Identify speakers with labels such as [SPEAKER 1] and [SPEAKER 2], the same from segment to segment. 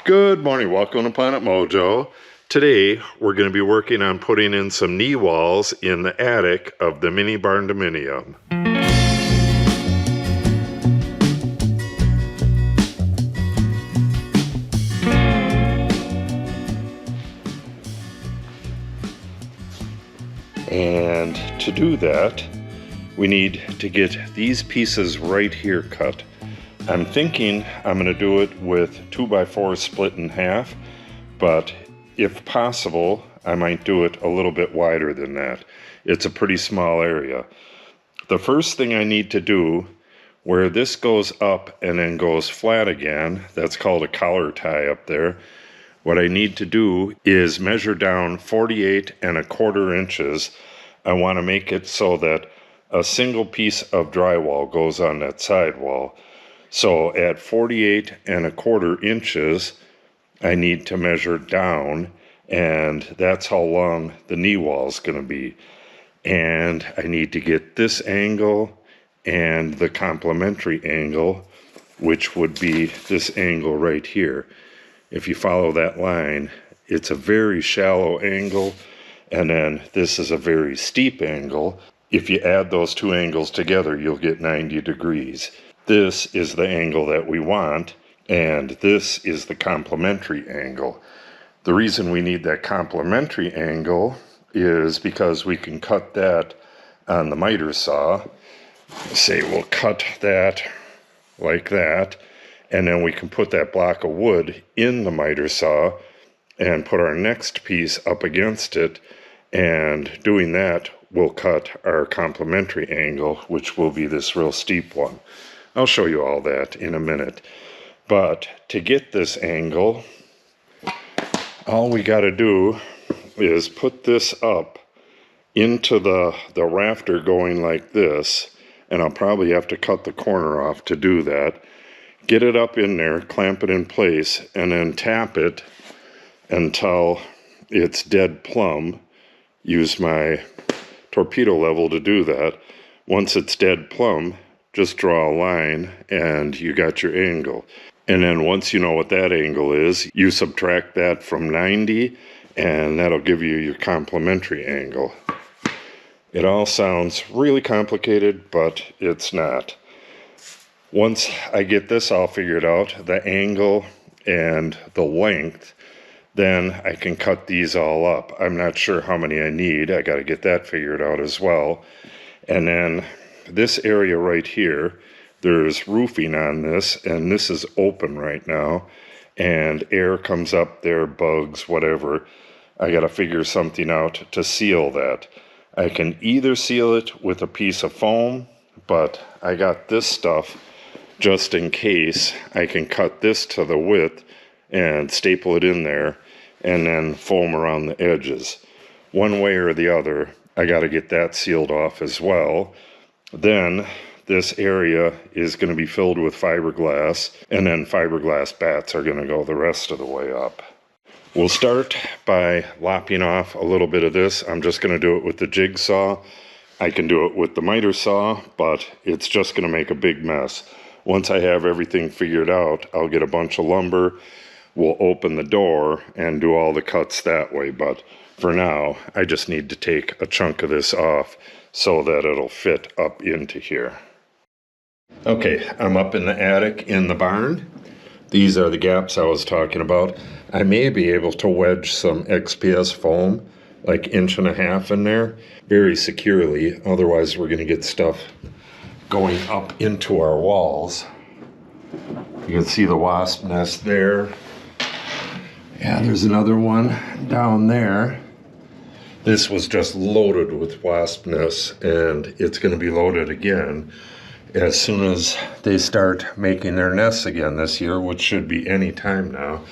[SPEAKER 1] Good morning, welcome to Planet Mojo. Today we're going to be working on putting in some knee walls in the attic of the mini barndominium. And to do that, we need to get these pieces right here cut. I'm thinking I'm going to do it with 2x4 split in half, but if possible, I might do it a little bit wider than that. It's a pretty small area. The first thing I need to do, where this goes up and then goes flat again, that's called a collar tie up there. What I need to do is measure down 48¼ inches. I want to make it so that a single piece of drywall goes on that side wall. So at 48¼ inches, I need to measure down, and that's how long the knee wall is going to be. And I need to get this angle and the complementary angle, which would be this angle right here. If you follow that line, it's a very shallow angle, and then this is a very steep angle. If you add those two angles together, you'll get 90 degrees. This is the angle that we want, and this is the complementary angle. The reason we need that complementary angle is because we can cut that on the miter saw. Say we'll cut that like that, and then we can put that block of wood in the miter saw and put our next piece up against it, and doing that we'll cut our complementary angle, which will be this real steep one. I'll show you all that in a minute. But to get this angle, all we got to do is put this up into the rafter going like this, and I'll probably have to cut the corner off to do that. Get it up in there, clamp it in place, and then tap it until it's dead plumb. Use my torpedo level to do that. Once it's dead plumb, just draw a line and you got your angle. And then once you know what that angle is, you subtract that from 90 and that'll give you your complementary angle. It all sounds really complicated, but it's not. Once I get this all figured out, the angle and the length, then I can cut these all up. I'm not sure how many I need. I got to get that figured out as well. And then this area right here, there's roofing on this, and this is open right now, and air comes up there, bugs, whatever. I got to figure something out to seal that. I can either seal it with a piece of foam, but I got this stuff just in case. I can cut this to the width and staple it in there and then foam around the edges. One way or the other, I got to get that sealed off as well. Then this area is going to be filled with fiberglass, and then fiberglass bats are going to go the rest of the way up. We'll start by lopping off a little bit of this. I'm just going to do it with the jigsaw. I can do it with the miter saw, but it's just going to make a big mess. Once I have everything figured out, I'll get a bunch of lumber. We'll open the door and do all the cuts that way, but for now, I just need to take a chunk of this off so that it'll fit up into here. Okay, I'm up in the attic in the barn. These are the gaps I was talking about. I may be able to wedge some XPS foam, like 1.5 inches in there, very securely. Otherwise, we're going to get stuff going up into our walls. You can see the wasp nest there. Yeah, there's another one down there. This was just loaded with wasp nests, and it's going to be loaded again as soon as they start making their nests again this year, which should be any time now.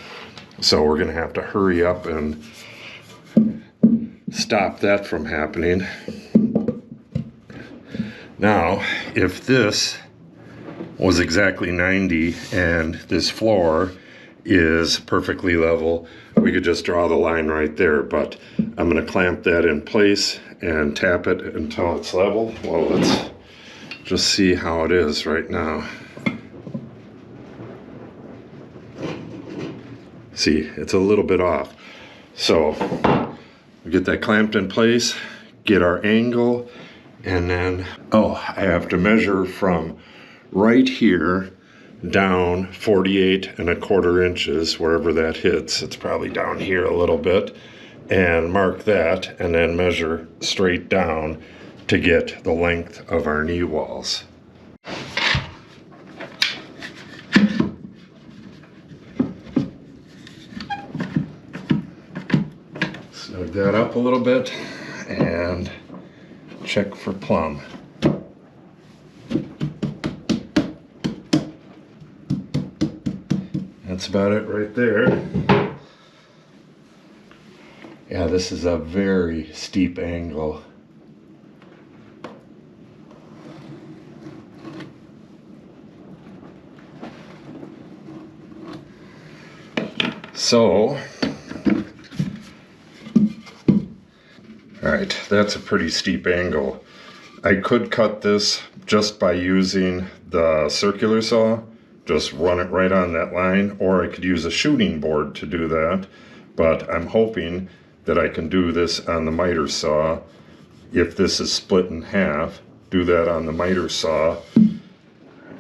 [SPEAKER 1] So we're going to have to hurry up and stop that from happening. Now, if this was exactly 90 and this floor is perfectly level, we could just draw the line right there, but I'm going to clamp that in place and tap it until it's level. Well, let's just see how it is right now. See, it's a little bit off. So we get that clamped in place, get our angle, and then, oh, I have to measure from right here down 48¼ inches, wherever that hits. It's probably down here a little bit, and mark that, and then measure straight down to get the length of our knee walls. Snug that up a little bit and check for plumb. That's about it right there. Yeah, this is a very steep angle. So, all right, that's a pretty steep angle. I could cut this just by using the circular saw, just run it right on that line, or I could use a shooting board to do that, but I'm hoping that I can do this on the miter saw. If this is split in half, do that on the miter saw.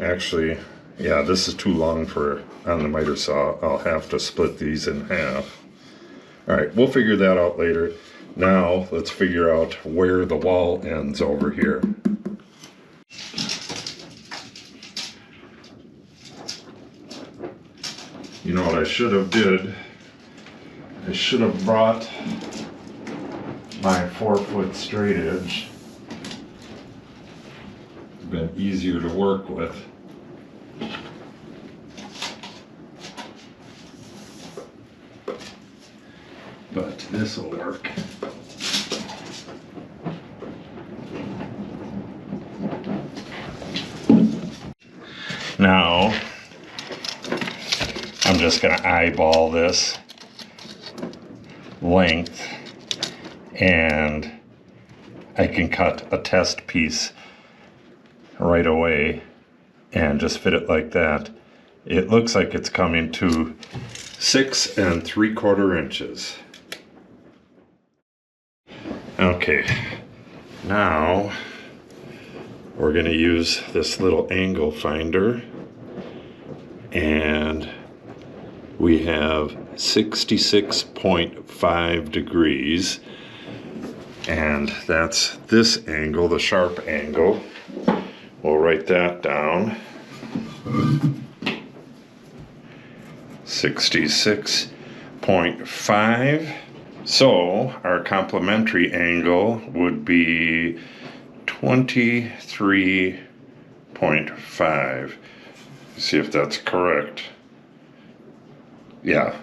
[SPEAKER 1] Actually, yeah, this is too long for on the miter saw. I'll have to split these in half. All right, we'll figure that out later. Now, let's figure out where the wall ends over here. You know what I should have did? I should have brought my 4-foot straight edge. Been easier to work with. But this will work. Now, I'm just going to eyeball this length, and I can cut a test piece right away and just fit it like that. It looks like it's coming to 6¾ inches. Okay, now we're going to use this little angle finder, and we have 66.5 degrees, and that's this angle, the sharp angle. We'll write that down. 66.5. So our complementary angle would be 23.5. See if that's correct. Yeah,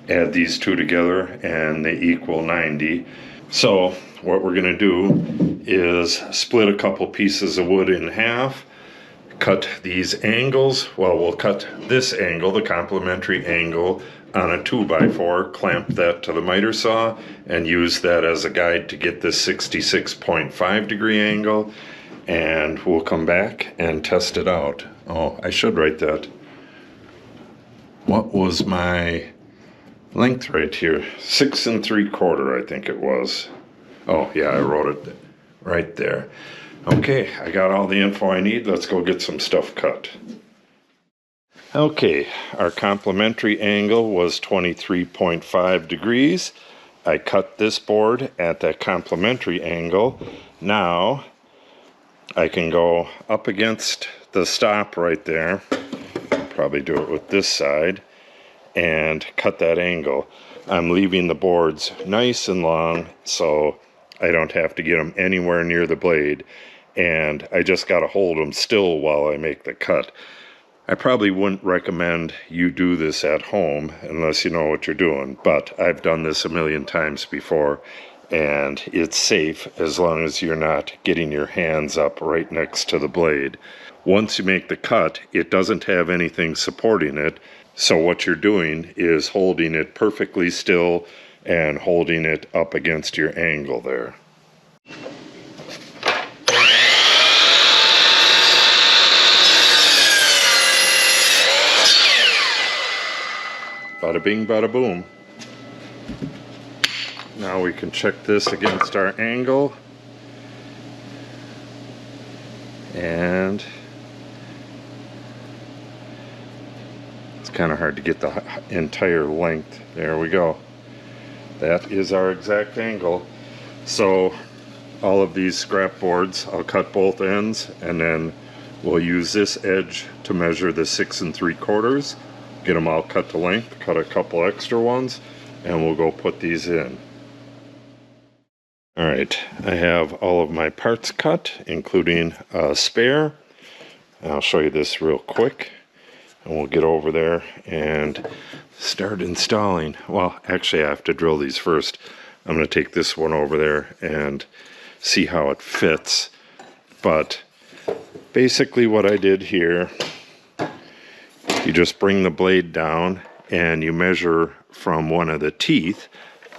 [SPEAKER 1] add these two together and they equal 90. So what we're going to do is split a couple pieces of wood in half, cut these angles. Well, we'll cut this angle, the complementary angle, on a 2x4, clamp that to the miter saw, and use that as a guide to get this 66.5 degree angle, and we'll come back and test it out. Oh, I should write that. What was my length right here? 6¾ I think it was. Oh yeah, I wrote it right there. Okay, I got all the info I need. Let's go get some stuff cut. Okay, our complementary angle was 23.5 degrees. I cut this board at that complementary angle. Now I can go up against the stop right there, probably do it with this side, and cut that angle. I'm leaving the boards nice and long so I don't have to get them anywhere near the blade, and I just got to hold them still while I make the cut. I probably wouldn't recommend you do this at home unless you know what you're doing, but I've done this a million times before, and it's safe as long as you're not getting your hands up right next to the blade. Once you make the cut, it doesn't have anything supporting it, so what you're doing is holding it perfectly still and holding it up against your angle there. Bada bing, bada boom. Now we can check this against our angle. And it's kind of hard to get the entire length. There we go. That is our exact angle. So all of these scrap boards, I'll cut both ends, and then we'll use this edge to measure the 6 3/4. Get them all cut to length, cut a couple extra ones, and we'll go put these in. Alright, I have all of my parts cut, including a spare. I'll show you this real quick, and we'll get over there and start installing. Well, actually I have to drill these first. I'm going to take this one over there and see how it fits. But basically what I did here, you just bring the blade down and you measure from one of the teeth,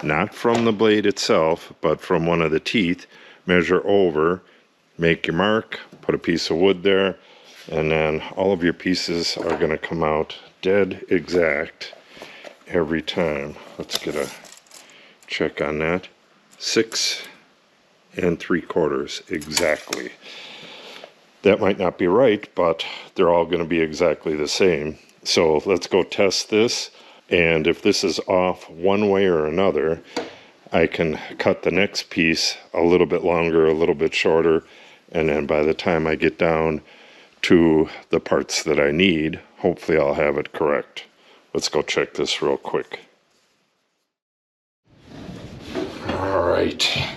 [SPEAKER 1] not from the blade itself, but from one of the teeth. Measure over, make your mark, put a piece of wood there, and then all of your pieces are going to come out dead exact every time. Let's get a check on that. 6 3/4 exactly. That might not be right, but they're all going to be exactly the same. So let's go test this, and if this is off one way or another, I can cut the next piece a little bit longer, a little bit shorter, and then by the time I get down to the parts that I need, hopefully I'll have it correct. Let's go check this real quick. All right.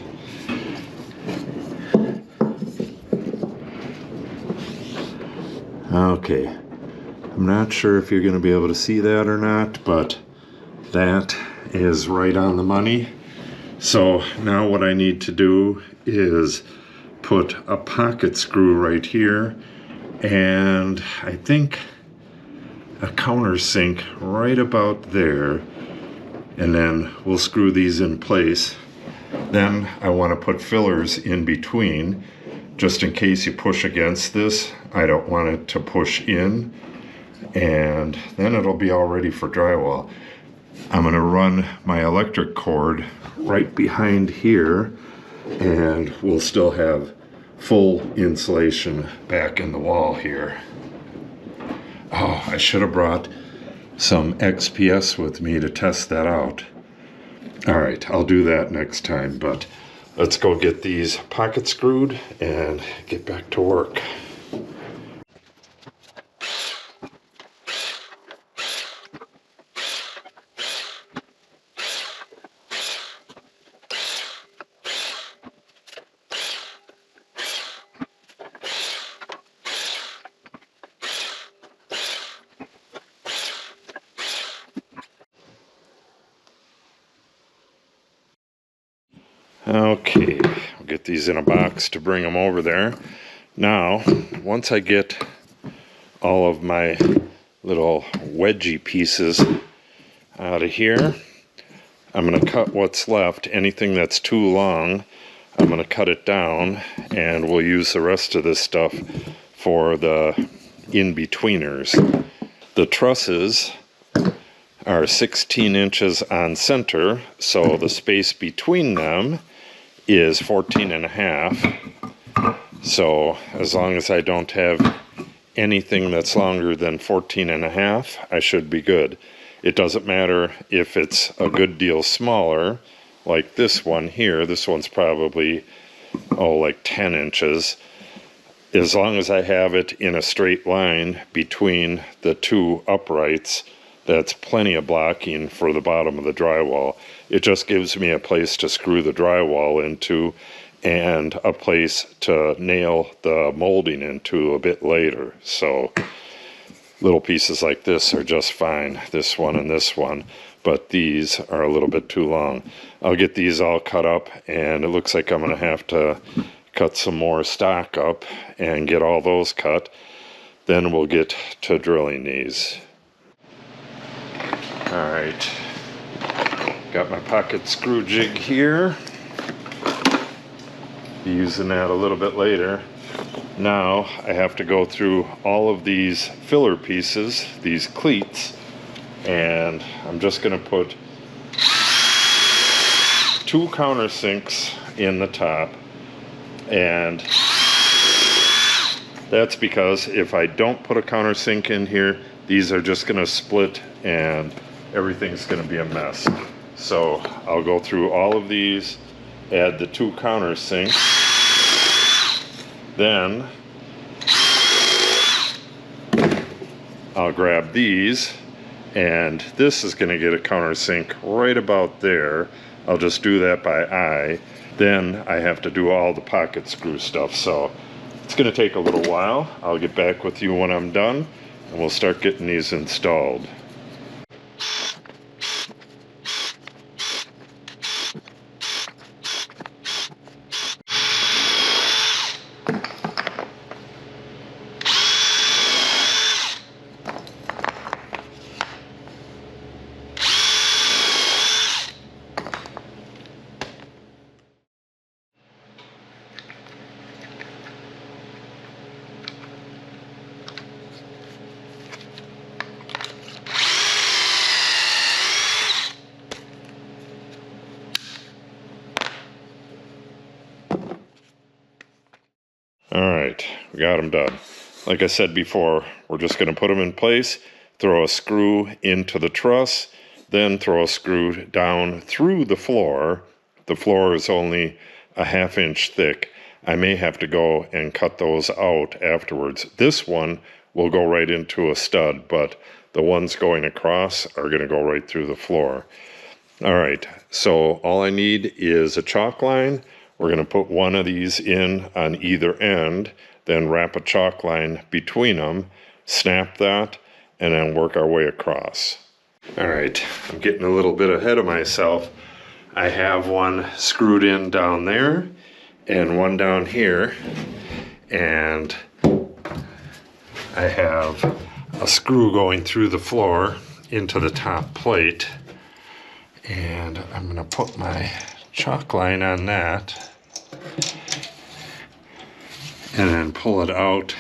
[SPEAKER 1] Okay, I'm not sure if you're going to be able to see that or not, but that is right on the money. So now what I need to do is put a pocket screw right here, and I think a countersink right about there, and then we'll screw these in place. Then I want to put fillers in between, just in case you push against this. I don't want it to push in, and then it'll be all ready for drywall. I'm going to run my electric cord right behind here, and we'll still have full insulation back in the wall here. Oh, I should have brought some XPS with me to test that out. Alright, I'll do that next time, but let's go get these pockets screwed and get back to work. Okay, I'll get these in a box to bring them over there. Now, once I get all of my little wedgie pieces out of here, I'm going to cut what's left. Anything that's too long, I'm going to cut it down, and we'll use the rest of this stuff for the in-betweeners. The trusses are 16 inches on center, so the space between them is 14.5. So as long as I don't have anything that's longer than 14.5, I should be good. It doesn't matter if it's a good deal smaller, like this one here. This one's probably, like 10 inches. As long as I have it in a straight line between the two uprights, that's plenty of blocking for the bottom of the drywall. It just gives me a place to screw the drywall into and a place to nail the molding into a bit later. So little pieces like this are just fine, this one and this one, but these are a little bit too long. I'll get these all cut up, and it looks like I'm going to have to cut some more stock up and get all those cut. Then we'll get to drilling these. Alright, got my pocket screw jig here. Be using that a little bit later. Now I have to go through all of these filler pieces, these cleats, and I'm just going to put 2 countersinks in the top, and that's because if I don't put a countersink in here, these are just going to split and everything's going to be a mess. So I'll go through all of these, add the 2 countersinks, then I'll grab these, and this is going to get a countersink right about there. I'll just do that by eye. Then I have to do all the pocket screw stuff, so it's going to take a little while. I'll get back with you when I'm done, and we'll start getting these installed. Alright, we got them done. Like I said before, we're just going to put them in place, throw a screw into the truss, then throw a screw down through the floor. The floor is only a 1/2 inch thick. I may have to go and cut those out afterwards. This one will go right into a stud, but the ones going across are going to go right through the floor. Alright, so all I need is a chalk line. We're going to put one of these in on either end, then wrap a chalk line between them, snap that, and then work our way across. Alright, I'm getting a little bit ahead of myself. I have one screwed in down there, and one down here, and I have a screw going through the floor into the top plate, and I'm going to put my chalk line on that and then pull it out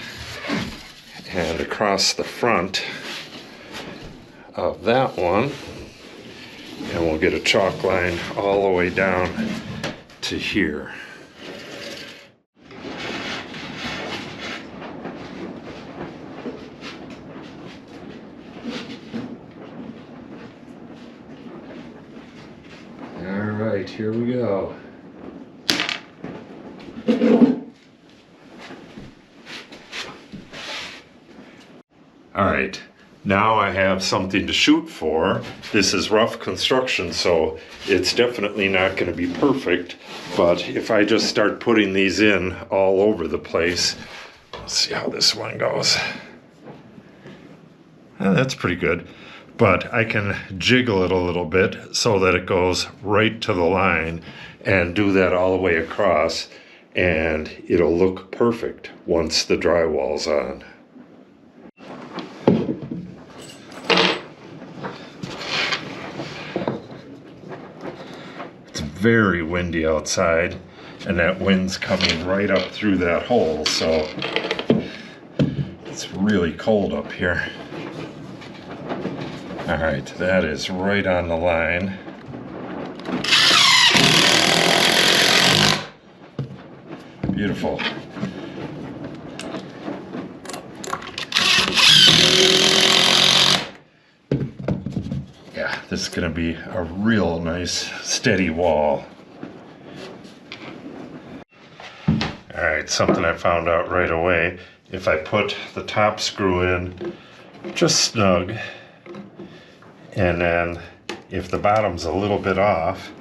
[SPEAKER 1] and across the front of that one, and we'll get a chalk line all the way down to here. All right, here we go. All right, now I have something to shoot for. This is rough construction, so it's definitely not going to be perfect, but if I just start putting these in all over the place, let's see how this one goes. That's pretty good, but I can jiggle it a little bit so that it goes right to the line, and do that all the way across, and it'll look perfect once the drywall's on. It's very windy outside, and that wind's coming right up through that hole, so it's really cold up here. All right, that is right on the line. Beautiful. Yeah, this is going to be a real nice steady wall. All right, something I found out right away. If I put the top screw in just snug, and then if the bottom's a little bit off,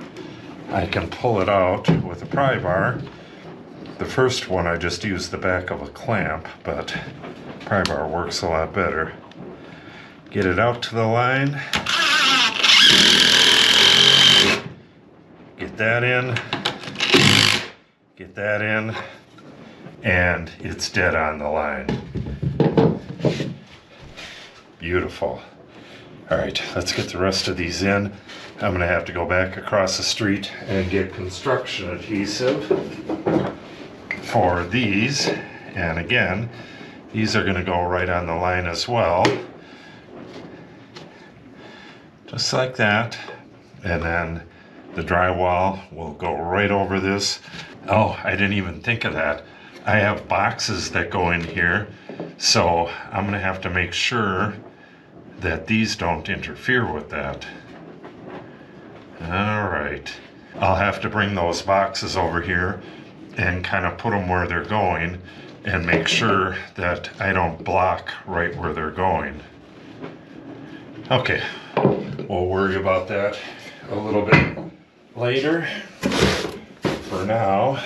[SPEAKER 1] I can pull it out with a pry bar. The first one I just used the back of a clamp, but pry bar works a lot better. Get it out to the line. Get that in. Get that in. And it's dead on the line. Beautiful. All right, let's get the rest of these in. I'm gonna have to go back across the street and get construction adhesive for these. And again, these are gonna go right on the line as well. just like that. And then the drywall will go right over this. Oh, I didn't even think of that. I have boxes that go in here, so I'm gonna have to make sure that these don't interfere with that. All right, I'll have to bring those boxes over here and kind of put them where they're going and make sure that I don't block right where they're going. Okay, we'll worry about that a little bit later. For now,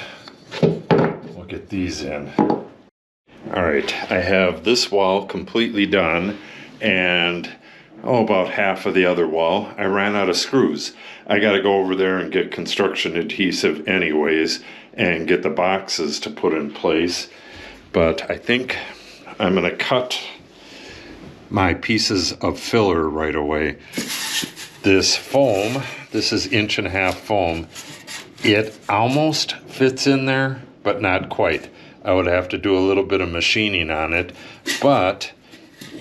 [SPEAKER 1] we'll get these in. All right, I have this wall completely done, and about half of the other wall. I ran out of screws. I got to go over there and get construction adhesive anyways and get the boxes to put in place. But I think I'm going to cut my pieces of filler right away. This foam, this is 1.5" foam. It almost fits in there, but not quite. I would have to do a little bit of machining on it, but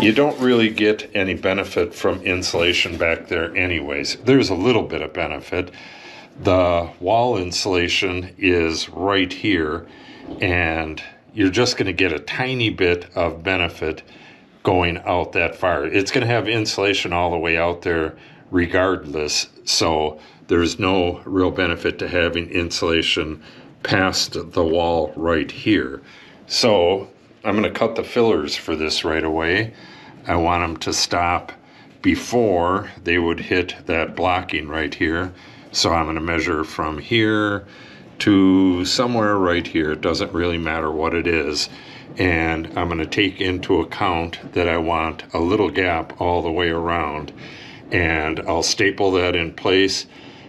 [SPEAKER 1] you don't really get any benefit from insulation back there anyways. There's a little bit of benefit. The wall insulation is right here, and you're just going to get a tiny bit of benefit going out that far. It's going to have insulation all the way out there regardless, so there's no real benefit to having insulation past the wall right here. So I'm going to cut the fillers for this right away. I want them to stop before they would hit that blocking right here. So I'm going to measure from here to somewhere right here. It doesn't really matter what it is. And I'm going to take into account that I want a little gap all the way around. And I'll staple that in place,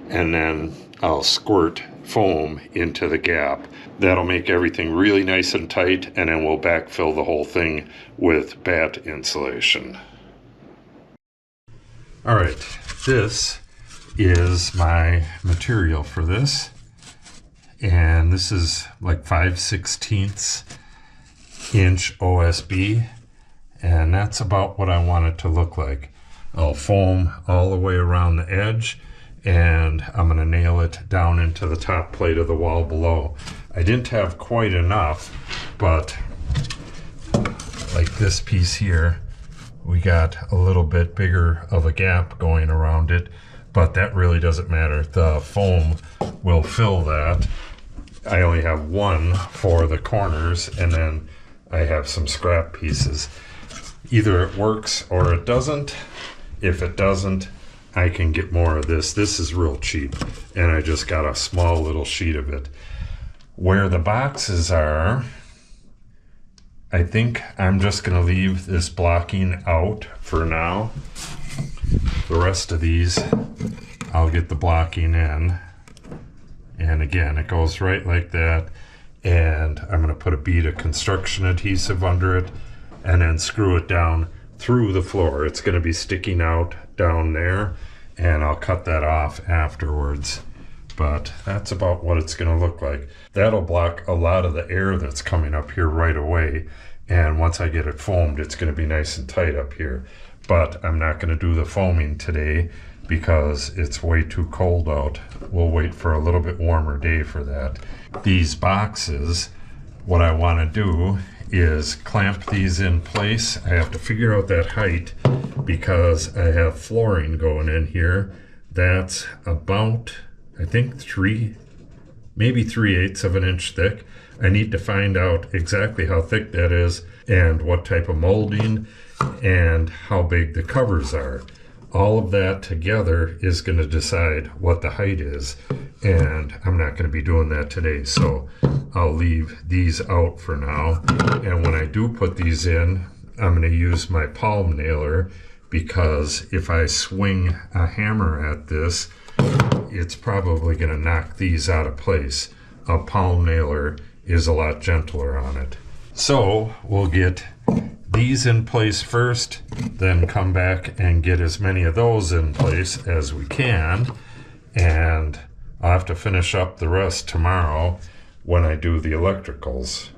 [SPEAKER 1] and then I'll squirt foam into the gap. That'll make everything really nice and tight, and then we'll backfill the whole thing with batt insulation. All right, this is my material for this, and this is like 5/16 inch OSB, and that's about what I want it to look like. I'll foam all the way around the edge, and I'm going to nail it down into the top plate of the wall below. I didn't have quite enough, but like this piece here, we got a little bit bigger of a gap going around it, but that really doesn't matter. The foam will fill that. I only have one for the corners, and then I have some scrap pieces. Either it works or it doesn't. If it doesn't, I can get more of this. This is real cheap, and I just got a small little sheet of it. Where the boxes are, I think I'm just going to leave this blocking out for now. The rest of these, I'll get the blocking in. And again, it goes right like that. And I'm going to put a bead of construction adhesive under it and then screw it down through the floor. It's going to be sticking out down there, and I'll cut that off afterwards. But that's about what it's going to look like. That'll block a lot of the air that's coming up here right away, and once I get it foamed, it's going to be nice and tight up here. But I'm not going to do the foaming today because it's way too cold out. We'll wait for a little bit warmer day for that. These boxes, what I want to do is clamp these in place. I have to figure out that height because I have flooring going in here. That's about, I think, maybe 3/8 of an inch thick. I need to find out exactly how thick that is and what type of molding and how big the covers are. All of that together is going to decide what the height is, and I'm not going to be doing that today, so I'll leave these out for now. And when I do put these in, I'm going to use my palm nailer, because if I swing a hammer at this, it's probably going to knock these out of place. A palm nailer is a lot gentler on it. So we'll get these in place first, then come back and get as many of those in place as we can, and I'll have to finish up the rest tomorrow when I do the electricals.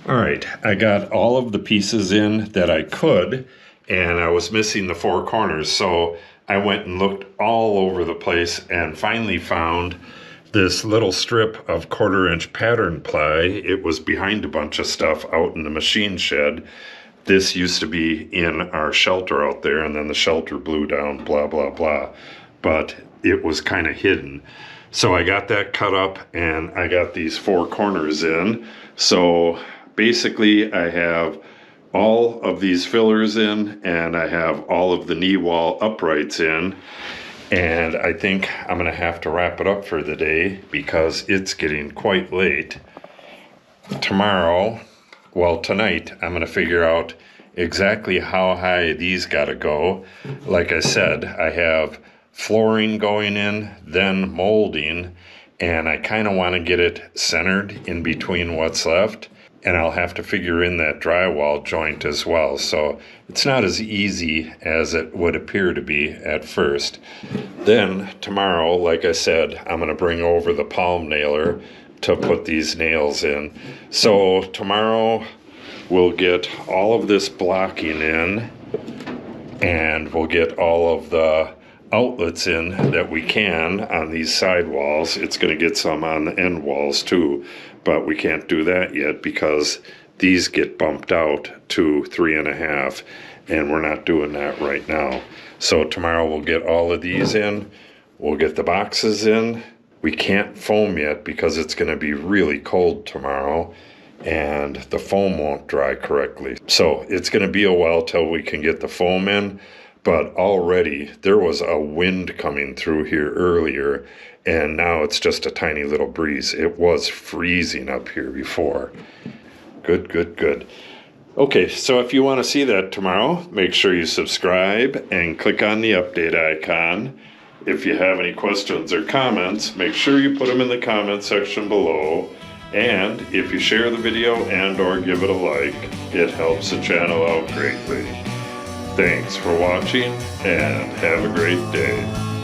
[SPEAKER 1] All right, I got all of the pieces in that I could, and I was missing the four corners, so I went and looked all over the place and finally found this little strip of 1/4-inch pattern ply. It was behind a bunch of stuff out in the machine shed. This used to be in our shelter out there, and then the shelter blew down, blah, blah, blah. But it was kind of hidden. So I got that cut up, and I got these four corners in. So basically, I have all of these fillers in, and I have all of the knee wall uprights in. And I think I'm going to have to wrap it up for the day because it's getting quite late. Tomorrow, well, tonight, I'm going to figure out exactly how high these got to go. Like I said, I have flooring going in, then molding, and I kind of want to get it centered in between what's left. And I'll have to figure in that drywall joint as well. So it's not as easy as it would appear to be at first. Then tomorrow, like I said, I'm going to bring over the palm nailer to put these nails in. So tomorrow we'll get all of this blocking in, and we'll get all of the outlets in that we can on these side walls. It's going to get some on the end walls too, but we can't do that yet because these get bumped out to 3.5, and we're not doing that right now. So tomorrow we'll get all of these in. We'll get the boxes in. We can't foam yet because it's going to be really cold tomorrow, and the foam won't dry correctly. So it's going to be a while till we can get the foam in. But already there was a wind coming through here earlier, and now it's just a tiny little breeze. It was freezing up here before. Good, good, good. Okay, so if you want to see that tomorrow, make sure you subscribe and click on the update icon. If you have any questions or comments, make sure you put them in the comment section below. And if you share the video and or give it a like, it helps the channel out greatly. Thanks for watching, and have a great day.